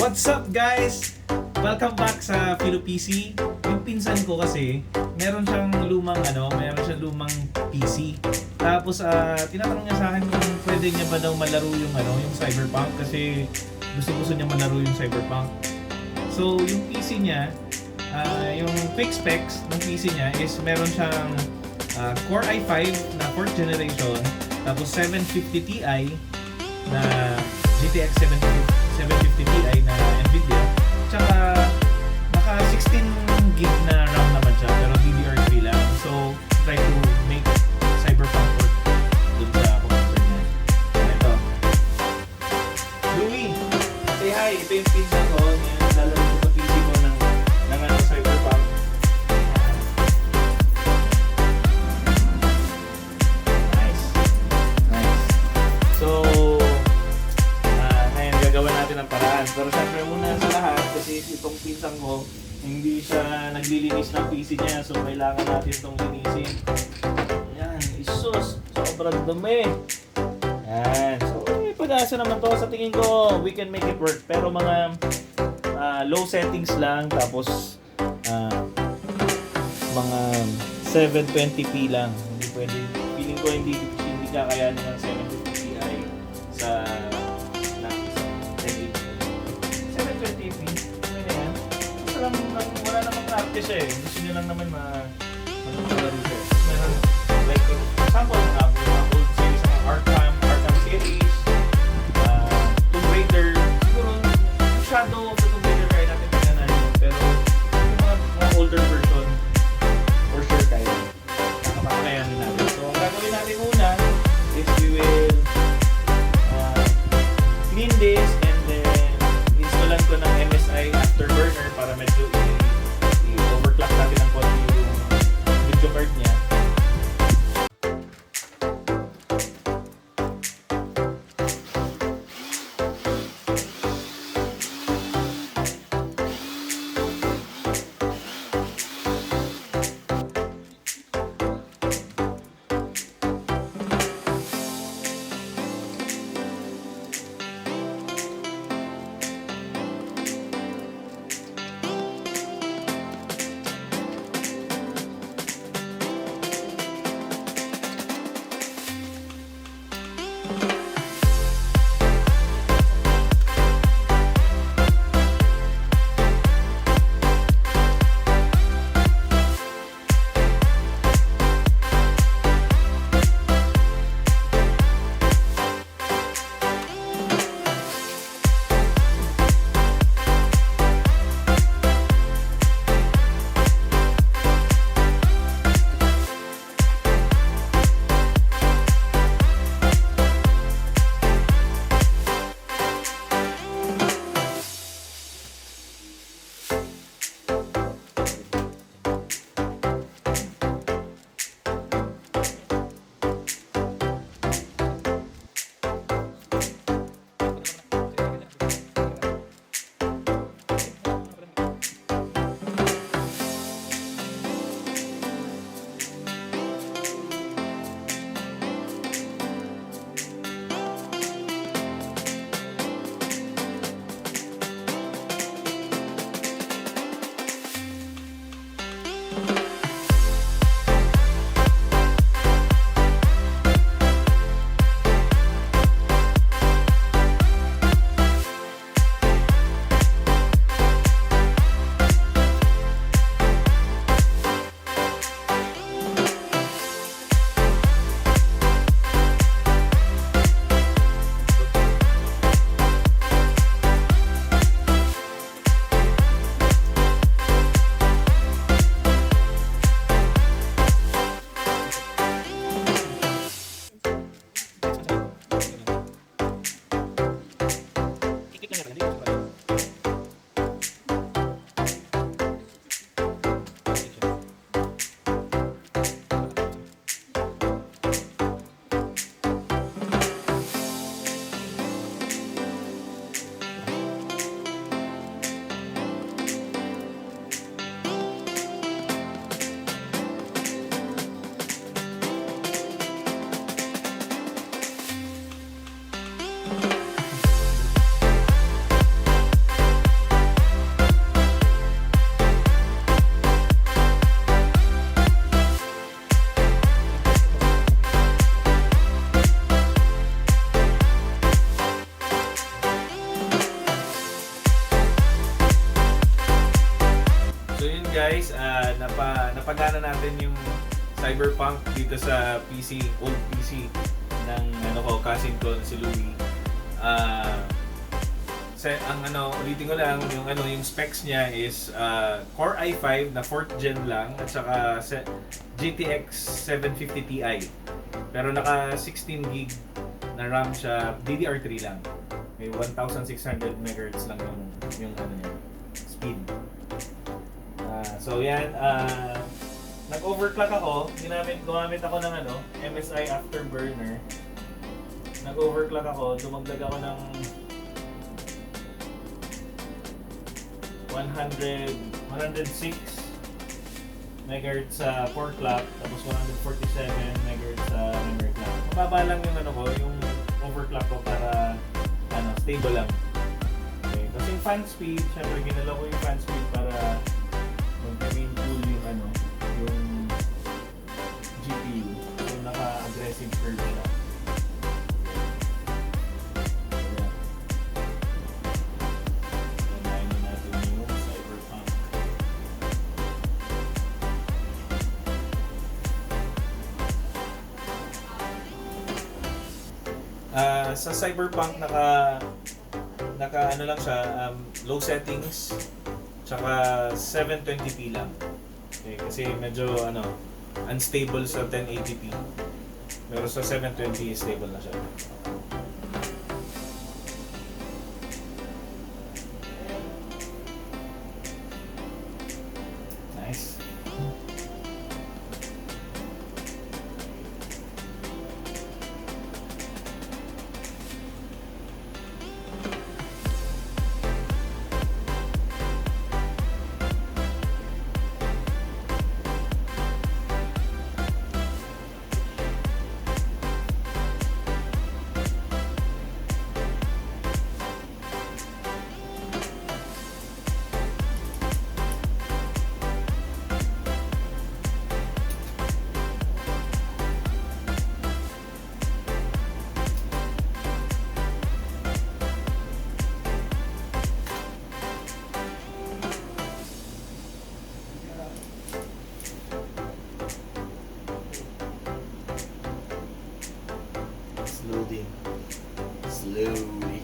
What's up guys? Welcome back sa PC. Yung pinsan ko kasi, meron siyang lumang PC. Tapos tinatanong niya sa akin kung pwede niya ba daw malaro yung yung Cyberpunk kasi gusto niya malaro yung Cyberpunk. So yung PC niya, yung quick specs ng PC niya is meron siyang Core i5 na 4th generation, tapos 750 Ti na GTX 750 Ti na Nvidia, tsaka naka 16 gig na RAM naman siya pero DDR3 lang. So try to make Cyberpunk work dun sa computer niya. Ito, Louie, say hi. Ito yung pinsan ko, lalaro ko sa PC ko ng Cyberpunk. Nice. So gagawa natin ang paraan. Pero syempre muna sa lahat, kasi itong pinsan ko, hindi siya naglilinis ng PC niya. So kailangan natin itong linisin. Yan, isus. Sobrang dumi. Yan. So pag-asa naman to sa tingin ko, we can make it work. Pero mga low settings lang. Tapos mga 720p lang. Hindi pwede. Feeling ko hindi kakayanin ng 750 Ti sa 720p. Ano yan? Wala namang practice eh. Gusto nyo lang naman mag-alaro siya. Meron, like, for example, mga old series ng Arkham series, Tomb Raider, siguro, yung Shadow of the Tomb Raider kaya natin pinanahin. Pero, yung mga older version, for sure kaya. Nakapakayanin natin. So, ang gagawin natin una is we will clean this and then install ko ng MSI Afterburner para medyo i-overclock natin ng konti yung video card niya. napagana natin yung Cyberpunk dito sa PC, old PC ng cousin ko si Louie. Ulitin ko lang, yung specs niya is Core i5 na 4th gen lang at saka GTX 750 Ti. Pero naka 16 gig na RAM siya, DDR3 lang. May 1600 MHz lang yung speed. So yan, nag-overclock ako, gumamit ako ng MSI Afterburner. Nag-overclock ako, dumagdag ako ng 106 MHz sa core clock, tapos 147 MHz sa memory clock. Mababa lang yung overclock ko para stable lang. Okay. Kasi yung fan speed, syempre ginalaw ko yung fan speed para mag-remain cool yung GPU. So naka-aggressive curve siya. Sa Cyberpunk naka lang siya, low settings tsaka 720p lang. Okay, kasi medyo unstable sa 1080p. Pero sa 720 stable na siya. Nice. Slowly.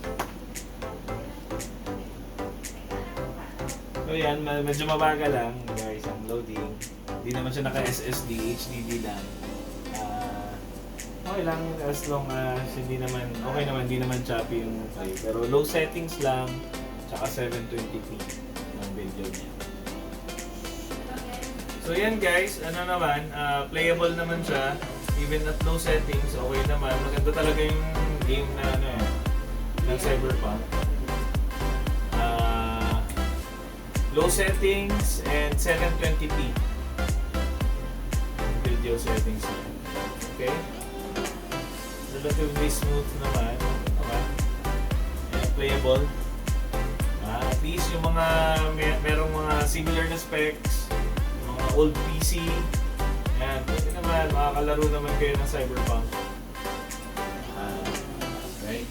So yan, medyo mabagal lang guys ang loading. Hindi naman siya naka-SSD, HDD lang. Okay lang as long as hindi naman choppy yung file. Pero low settings lang, tsaka 720p ang video niya. So yan guys, playable naman siya. Even at low settings, okay naman. Maganda talaga yung game na ng Cyberpunk. Low settings and 720p video settings niya. Okay? Relatively smooth naman. Playable. At least yung merong mga similar na specs, mga old PC. Ayan, pwede naman, makakalaro naman kayo ng Cyberpunk. Right?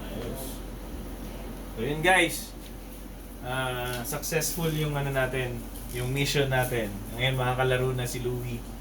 Ayos. So yun guys, successful yung natin, yung mission natin. Ngayon makakalaro na si Louie.